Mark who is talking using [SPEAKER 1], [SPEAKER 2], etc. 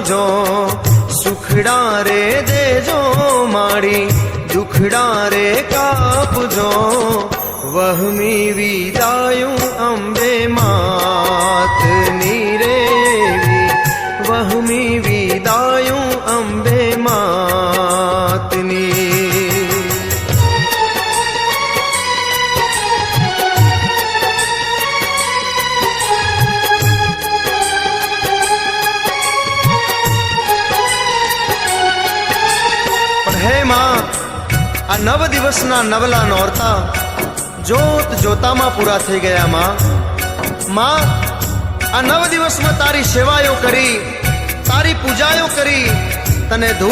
[SPEAKER 1] આપજો, સુખડા રે દેજો માડી, દુખડા રે કાપજો. વહમી વિદાયું અંબે માતની રે એવી, વહમી વિદાયું અંબે માતની. હે માં, આ 9 દિવસના નવલા નોરતા જોત જોતામાં પૂરા થઈ ગયા. માં, આ 9 દિવસમાં તારી સેવાયો કરી, તારી પૂજાયો કરી, તને ધૂપ